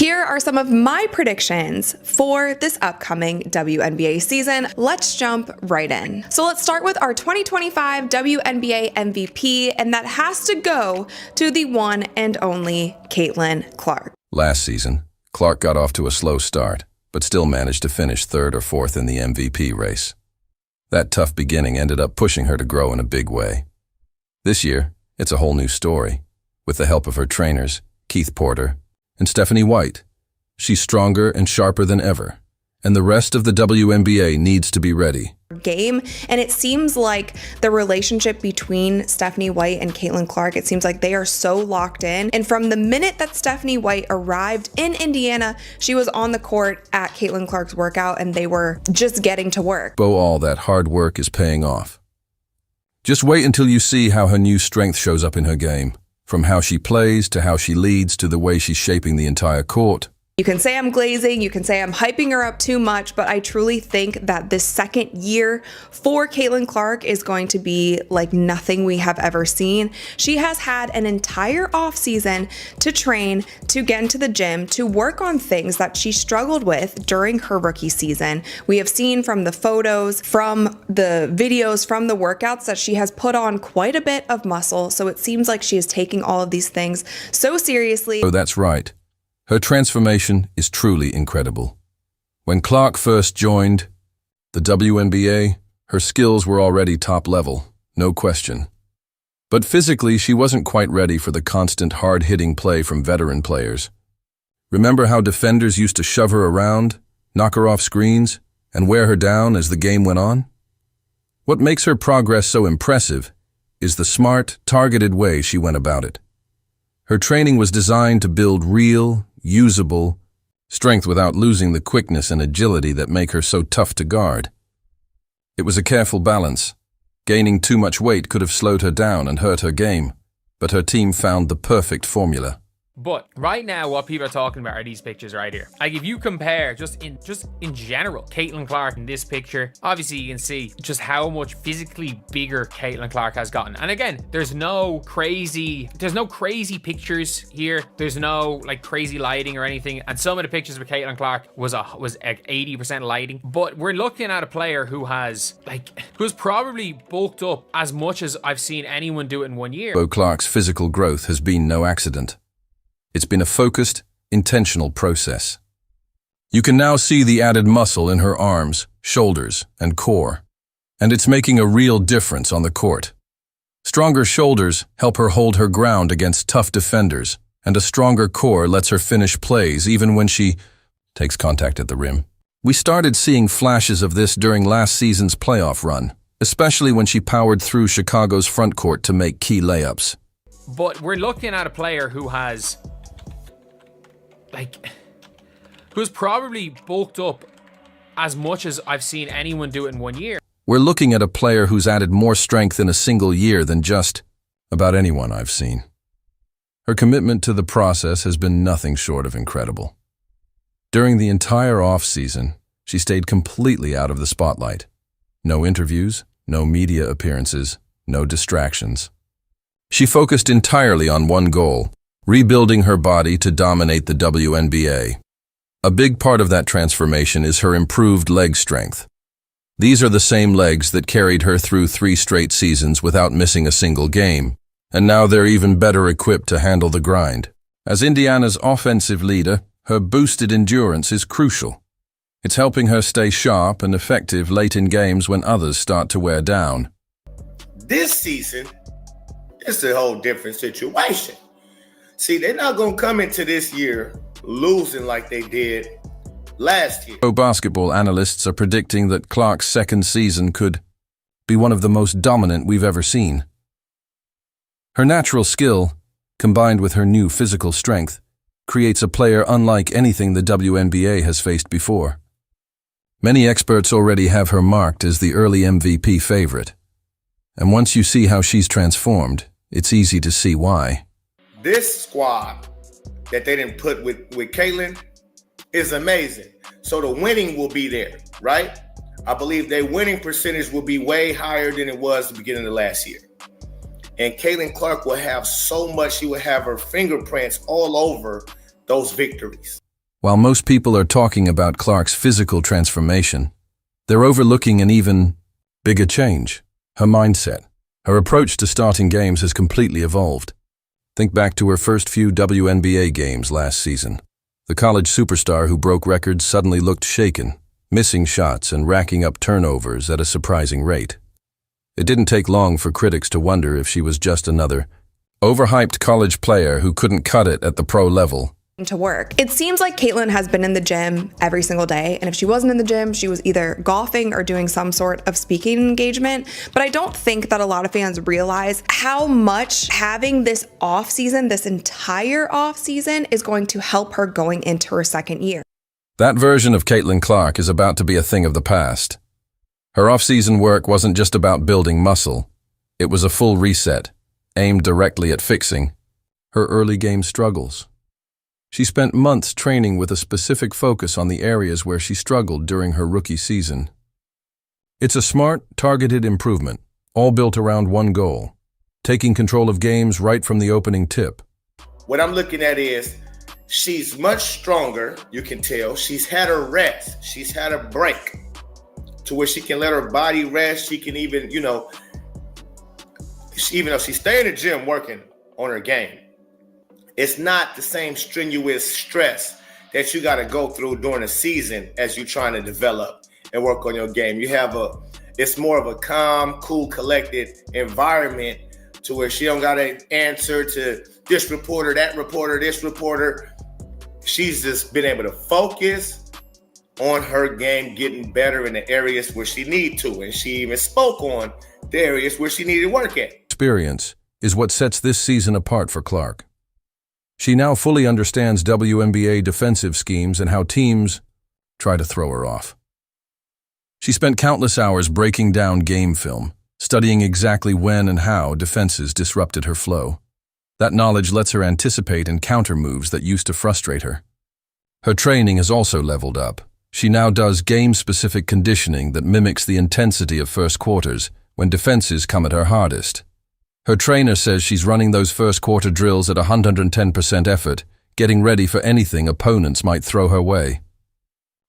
Here are some of my predictions for this upcoming WNBA season. Let's jump right in. So let's start with our 2025 WNBA MVP, and that has to go to the one and only Caitlin Clark. Last season, Clark got off to a slow start, but still managed to finish third or fourth in the MVP race. That tough beginning ended up pushing her to grow in a big way. This year, it's a whole new story. With the help of her trainers, Keith Porter, and Stephanie White, she's stronger and sharper than ever, and the rest of the WNBA needs to be ready. Game, and it seems like the relationship between Stephanie White and Caitlin Clark, it seems like they are so locked in. And from the minute that Stephanie White arrived in Indiana, she was on the court at Caitlin Clark's workout, and they were just getting to work. All that hard work is paying off. Just wait until you see how her new strength shows up in her game. From how she plays, to how she leads, to the way she's shaping the entire court. You can say I'm glazing, you can say I'm hyping her up too much, but I truly think that this second year for Caitlin Clark is going to be like nothing we have ever seen. She has had an entire off season to train, to get into the gym, to work on things that she struggled with during her rookie season. We have seen from the photos, from the videos, from the workouts that she has put on quite a bit of muscle. So it seems like she is taking all of these things so seriously. Oh, that's right. Her transformation is truly incredible. When Clark first joined the WNBA, her skills were already top level, no question. But physically, she wasn't quite ready for the constant hard-hitting play from veteran players. Remember how defenders used to shove her around, knock her off screens, and wear her down as the game went on? What makes her progress so impressive is the smart, targeted way she went about it. Her training was designed to build real, usable strength without losing the quickness and agility that make her so tough to guard. It was a careful balance. Gaining too much weight could have slowed her down and hurt her game, but her team found the perfect formula. But right now, what people are talking about are these pictures right here. Like if you compare just in general, Caitlin Clark in this picture, obviously you can see just how much physically bigger Caitlin Clark has gotten. And again, there's no crazy pictures here. There's no like crazy lighting or anything. And some of the pictures with Caitlin Clark was 80% lighting. But we're looking at a player who's probably bulked up as much as I've seen anyone do it in 1 year. Clark's physical growth has been no accident. It's been a focused, intentional process. You can now see the added muscle in her arms, shoulders, and core, and it's making a real difference on the court. Stronger shoulders help her hold her ground against tough defenders, and a stronger core lets her finish plays even when she takes contact at the rim. We started seeing flashes of this during last season's playoff run, especially when she powered through Chicago's front court to make key layups. But we're looking at a player who's probably bulked up as much as I've seen anyone do it in 1 year. We're looking at a player who's added more strength in a single year than just about anyone I've seen. Her commitment to the process has been nothing short of incredible. During the entire off-season, she stayed completely out of the spotlight. No interviews, no media appearances, no distractions. She focused entirely on one goal: rebuilding her body to dominate the WNBA. A big part of that transformation is her improved leg strength. These are the same legs that carried her through 3 straight seasons without missing a single game, and now they're even better equipped to handle the grind. As Indiana's offensive leader, her boosted endurance is crucial. It's helping her stay sharp and effective late in games when others start to wear down. This season, it's a whole different situation. See, they're not going to come into this year losing like they did last year. Basketball analysts are predicting that Clark's second season could be one of the most dominant we've ever seen. Her natural skill, combined with her new physical strength, creates a player unlike anything the WNBA has faced before. Many experts already have her marked as the early MVP favorite. And once you see how she's transformed, it's easy to see why. This squad that they didn't put with Caitlin is amazing. So the winning will be there, right? I believe their winning percentage will be way higher than it was at the beginning of last year. And Caitlin Clark will have so much, she will have her fingerprints all over those victories. While most people are talking about Clark's physical transformation, they're overlooking an even bigger change: her mindset. Her approach to starting games has completely evolved. Think back to her first few WNBA games last season. The college superstar who broke records suddenly looked shaken, missing shots and racking up turnovers at a surprising rate. It didn't take long for critics to wonder if she was just another overhyped college player who couldn't cut it at the pro level. To work. It seems like Caitlin has been in the gym every single day, and if she wasn't in the gym, she was either golfing or doing some sort of speaking engagement. But I don't think that a lot of fans realize how much having this off season, this entire off season, is going to help her going into her second year. That version of Caitlin Clark is about to be a thing of the past. Her off-season work wasn't just about building muscle. It was a full reset, aimed directly at fixing her early game struggles. She spent months training with a specific focus on the areas where she struggled during her rookie season. It's a smart, targeted improvement, all built around one goal: taking control of games right from the opening tip. What I'm looking at is she's much stronger, you can tell. She's had a rest. She's had a break to where she can let her body rest. She can even, even though she's staying in the gym working on her game, it's not the same strenuous stress that you got to go through during a season as you're trying to develop and work on your game. It's more of a calm, cool, collected environment to where she don't got to answer to this reporter, that reporter, this reporter. She's just been able to focus on her game, getting better in the areas where she need to. And she even spoke on the areas where she needed to work at. Experience is what sets this season apart for Clark. She now fully understands WNBA defensive schemes and how teams try to throw her off. She spent countless hours breaking down game film, studying exactly when and how defenses disrupted her flow. That knowledge lets her anticipate and counter moves that used to frustrate her. Her training has also leveled up. She now does game-specific conditioning that mimics the intensity of first quarters when defenses come at her hardest. Her trainer says she's running those first quarter drills at 110% effort, getting ready for anything opponents might throw her way.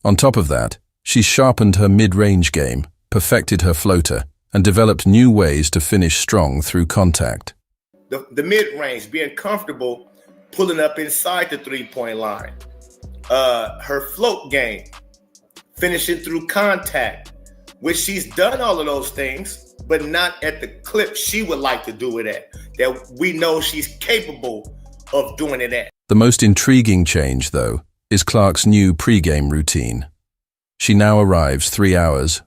On top of that, she's sharpened her mid-range game, perfected her floater, and developed new ways to finish strong through contact. The mid-range, being comfortable pulling up inside the three-point line. Her float game, finishing through contact, which she's done all of those things, but not at the clip she would like to do it at, that we know she's capable of doing it at. The most intriguing change, though, is Clark's new pregame routine. She now arrives 3 hours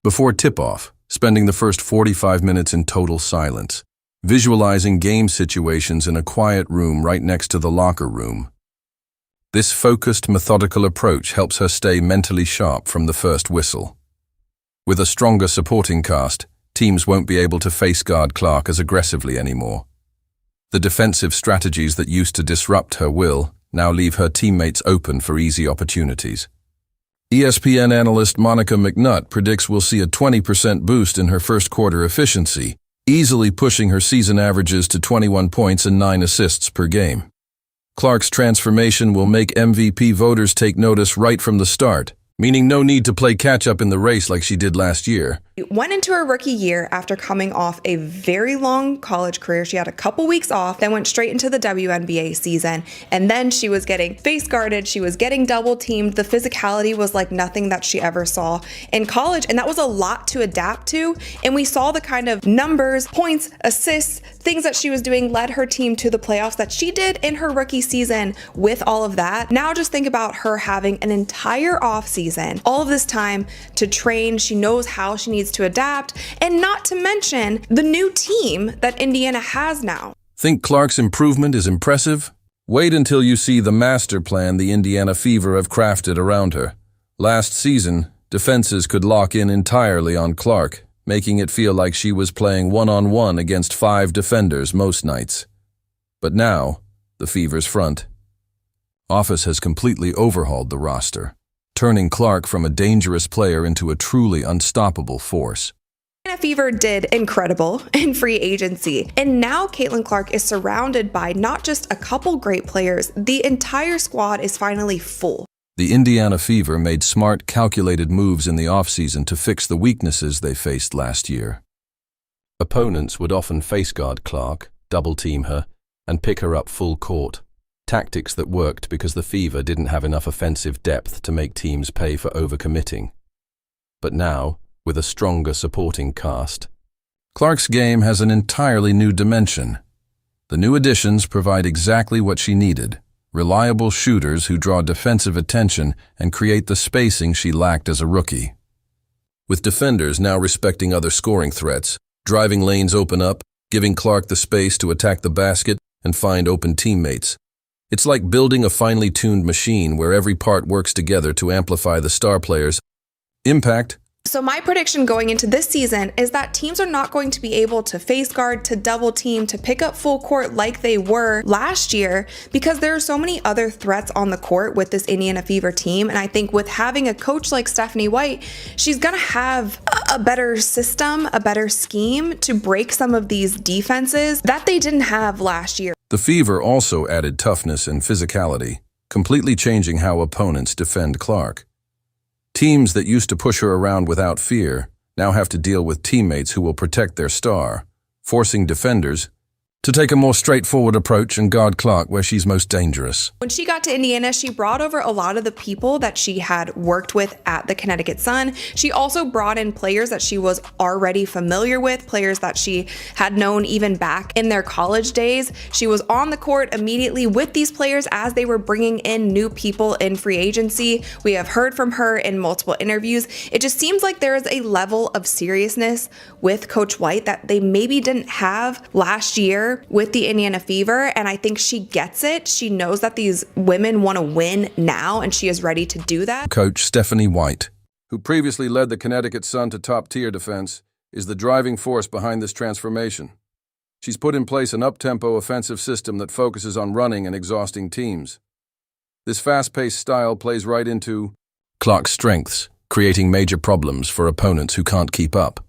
before tip-off, spending the first 45 minutes in total silence, visualizing game situations in a quiet room right next to the locker room. This focused, methodical approach helps her stay mentally sharp from the first whistle. With a stronger supporting cast, teams won't be able to face guard Clark as aggressively anymore. The defensive strategies that used to disrupt her will now leave her teammates open for easy opportunities. ESPN analyst Monica McNutt predicts we'll see a 20% boost in her first quarter efficiency, easily pushing her season averages to 21 points and 9 assists per game. Clark's transformation will make MVP voters take notice right from the start, meaning no need to play catch-up in the race like she did last year. Went into her rookie year after coming off a very long college career. She had a couple weeks off, then went straight into the WNBA season, and then she was getting face guarded, she was getting double teamed. The physicality was like nothing that she ever saw in college, and that was a lot to adapt to, and we saw the kind of numbers, points, assists, things that she was doing led her team to the playoffs that she did in her rookie season. With all of that, now just think about her having an entire off season, all of this time to train. She knows how she needs to adapt, and not to mention the new team that Indiana has now. Think Clark's improvement is impressive? Wait until you see the master plan the Indiana Fever have crafted around her. Last season, defenses could lock in entirely on Clark, making it feel like she was playing one-on-one against 5 defenders most nights. But now, the Fever's front office has completely overhauled the roster, turning Clark from a dangerous player into a truly unstoppable force. Fever did incredible in free agency, and now Caitlin Clark is surrounded by not just a couple great players, the entire squad is finally full. The Indiana Fever made smart, calculated moves in the offseason to fix the weaknesses they faced last year. Opponents would often face guard Clark, double-team her, and pick her up full court. Tactics that worked because the Fever didn't have enough offensive depth to make teams pay for overcommitting. But now, with a stronger supporting cast, Clark's game has an entirely new dimension. The new additions provide exactly what she needed: reliable shooters who draw defensive attention and create the spacing she lacked as a rookie. With defenders now respecting other scoring threats, driving lanes open up, giving Clark the space to attack the basket and find open teammates. It's like building a finely tuned machine where every part works together to amplify the star player's impact. So my prediction going into this season is that teams are not going to be able to face guard, to double team, to pick up full court like they were last year, because there are so many other threats on the court with this Indiana Fever team. And I think with having a coach like Stephanie White, she's going to have a better system, a better scheme to break some of these defenses that they didn't have last year. The Fever also added toughness and physicality, completely changing how opponents defend Clark. Teams that used to push her around without fear now have to deal with teammates who will protect their star, forcing defenders to take a more straightforward approach and guard Clark where she's most dangerous. When she got to Indiana, she brought over a lot of the people that she had worked with at the Connecticut Sun. She also brought in players that she was already familiar with, players that she had known even back in their college days. She was on the court immediately with these players as they were bringing in new people in free agency. We have heard from her in multiple interviews. It just seems like there is a level of seriousness with Coach White that they maybe didn't have last year with the Indiana Fever, and I think she gets it. She knows that these women want to win now, and she is ready to do that. Coach Stephanie White, who previously led the Connecticut Sun to top-tier defense, is the driving force behind this transformation. She's put in place an up-tempo offensive system that focuses on running and exhausting teams. This fast-paced style plays right into Clark's strengths, creating major problems for opponents who can't keep up.